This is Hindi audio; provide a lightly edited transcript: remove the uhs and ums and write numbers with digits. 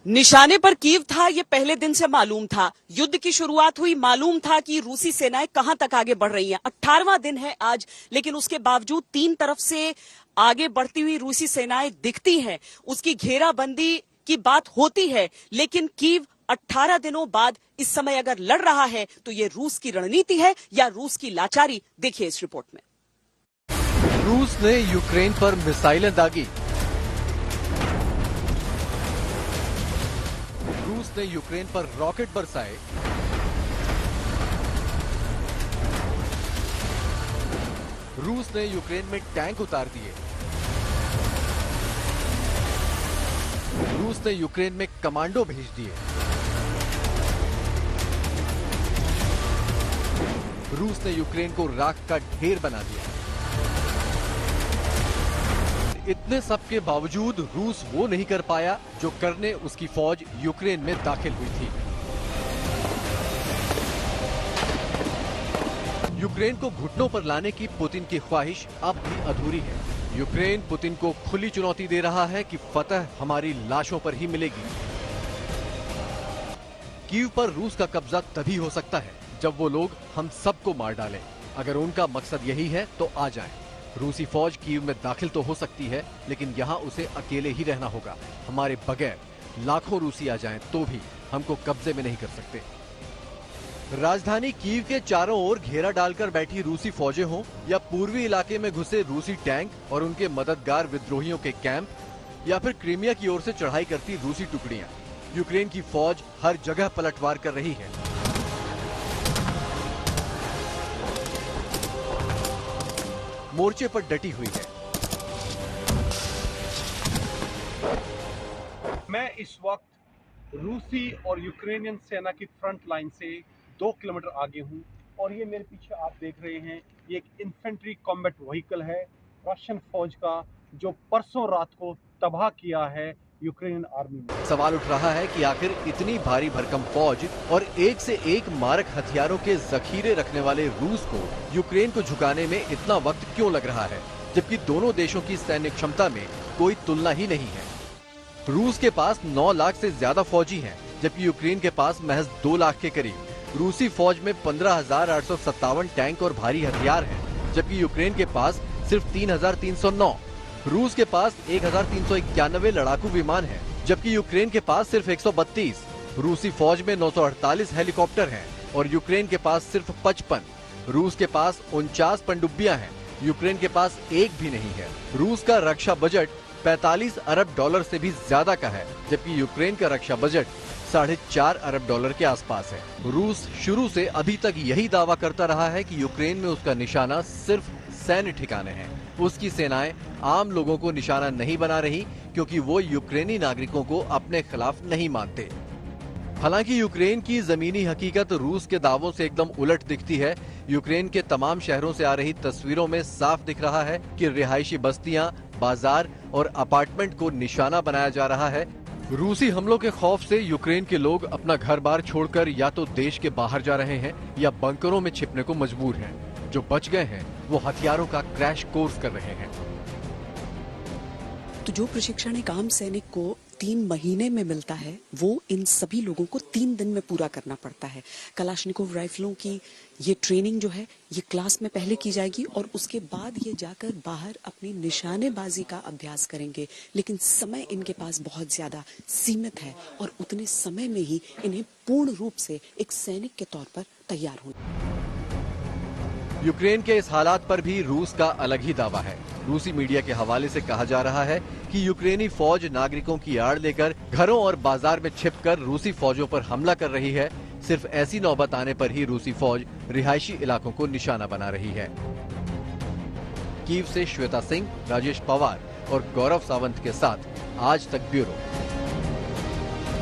निशाने पर कीव था, ये पहले दिन से मालूम था। युद्ध की शुरुआत हुई, मालूम था कि रूसी सेनाएं कहां तक आगे बढ़ रही हैं। 18वां दिन है आज, लेकिन उसके बावजूद तीन तरफ से आगे बढ़ती हुई रूसी सेनाएं दिखती हैं। उसकी घेराबंदी की बात होती है, लेकिन कीव 18 दिनों बाद इस समय अगर लड़ रहा है तो ये रूस की रणनीति है या रूस की लाचारी, देखिए इस रिपोर्ट में। रूस ने यूक्रेन पर मिसाइलें दागी। रूस ने यूक्रेन पर रॉकेट बरसाए। रूस ने यूक्रेन में टैंक उतार दिए। रूस ने यूक्रेन में कमांडो भेज दिए। रूस ने यूक्रेन को राख का ढेर बना दिया। इतने सब के बावजूद रूस वो नहीं कर पाया जो करने उसकी फौज यूक्रेन में दाखिल हुई थी। यूक्रेन को घुटनों पर लाने की पुतिन की ख्वाहिश अब भी अधूरी है। यूक्रेन पुतिन को खुली चुनौती दे रहा है कि फतह हमारी लाशों पर ही मिलेगी। कीव पर रूस का कब्जा तभी हो सकता है जब वो लोग हम सबको मार डालें। अगर उनका मकसद यही है तो आ जाएं। रूसी फौज कीव में दाखिल तो हो सकती है, लेकिन यहाँ उसे अकेले ही रहना होगा। हमारे बगैर लाखों रूसी आ जाएं तो भी हमको कब्जे में नहीं कर सकते। राजधानी कीव के चारों ओर घेरा डालकर बैठी रूसी फौजें हों या पूर्वी इलाके में घुसे रूसी टैंक और उनके मददगार विद्रोहियों के कैंप, या फिर क्रीमिया की ओर से चढ़ाई करती रूसी टुकड़ियां, यूक्रेन की फौज हर जगह पलटवार कर रही है। मोर्चे पर डटी हुई है। मैं इस वक्त रूसी और यूक्रेनियन सेना की फ्रंट लाइन से 2 किलोमीटर आगे हूं और ये मेरे पीछे आप देख रहे हैं, ये एक इन्फेंट्री कॉम्बैट व्हीकल है रशियन फौज का, जो परसों रात को तबाह किया है यूक्रेनियन आर्मी ने। सवाल उठ रहा है कि आखिर इतनी भारी भरकम फौज और एक से एक मारक हथियारों के जखीरे रखने वाले रूस को यूक्रेन को झुकाने में इतना वक्त क्यों लग रहा है, जबकि दोनों देशों की सैन्य क्षमता में कोई तुलना ही नहीं है। रूस के पास 9 लाख से ज्यादा फौजी हैं, जबकि यूक्रेन के पास महज 2 लाख के करीब। रूसी फौज में 15,857 टैंक और भारी हथियार हैं, जबकि यूक्रेन के पास सिर्फ 3,309। रूस के पास 1,391 लड़ाकू विमान हैं, जबकि यूक्रेन के पास सिर्फ 132। रूसी फौज में 948 हेलीकॉप्टर हैं और यूक्रेन के पास सिर्फ 55। रूस के पास 49 पनडुब्बियां हैं, यूक्रेन के पास एक भी नहीं है। रूस का रक्षा बजट 45 अरब डॉलर से भी ज्यादा का है, जबकि यूक्रेन का रक्षा बजट 4.5 अरब डॉलर के आसपास है। रूस शुरू से अभी तक यही दावा करता रहा है कि यूक्रेन में उसका निशाना सिर्फ सैन्य ठिकाने हैं। उसकी सेनाएं आम लोगों को निशाना नहीं बना रही, क्योंकि वो यूक्रेनी नागरिकों को अपने खिलाफ नहीं मानते। हालांकि यूक्रेन की जमीनी हकीकत रूस के दावों से एकदम उलट दिखती है। यूक्रेन के तमाम शहरों से आ रही तस्वीरों में साफ दिख रहा है कि रिहायशी बस्तियां, बाजार और अपार्टमेंट को निशाना बनाया जा रहा है। रूसी हमलों के खौफ से यूक्रेन के लोग अपना घर बार छोड़कर या तो देश के बाहर जा रहे हैं या बंकरों में छिपने को मजबूर हैं। जो बच गए हैं वो हथियारों का क्रैश कोर्स कर रहे हैं। तो जो प्रशिक्षण एक आम सैनिक को 3 महीने में मिलता है, वो इन सभी लोगों को 3 दिन में पूरा करना पड़ता है। कलाशनिकोव राइफलों की ये ट्रेनिंग जो है, ये क्लास में पहले की जाएगी और उसके बाद ये जाकर बाहर अपनी निशानेबाजी का अभ्यास करेंगे। लेकिन समय इनके पास बहुत ज्यादा सीमित है और उतने समय में ही इन्हें पूर्ण रूप से एक सैनिक के तौर पर तैयार होना। यूक्रेन के इस हालात पर भी रूस का अलग ही दावा है। रूसी मीडिया के हवाले से कहा जा रहा है कि यूक्रेनी फौज नागरिकों की आड़ लेकर घरों और बाजार में छिपकर रूसी फौजों पर हमला कर रही है। सिर्फ ऐसी नौबत आने पर ही रूसी फौज रिहायशी इलाकों को निशाना बना रही है। कीव से श्वेता सिंह, राजेश पवार और गौरव सावंत के साथ आज तक ब्यूरो।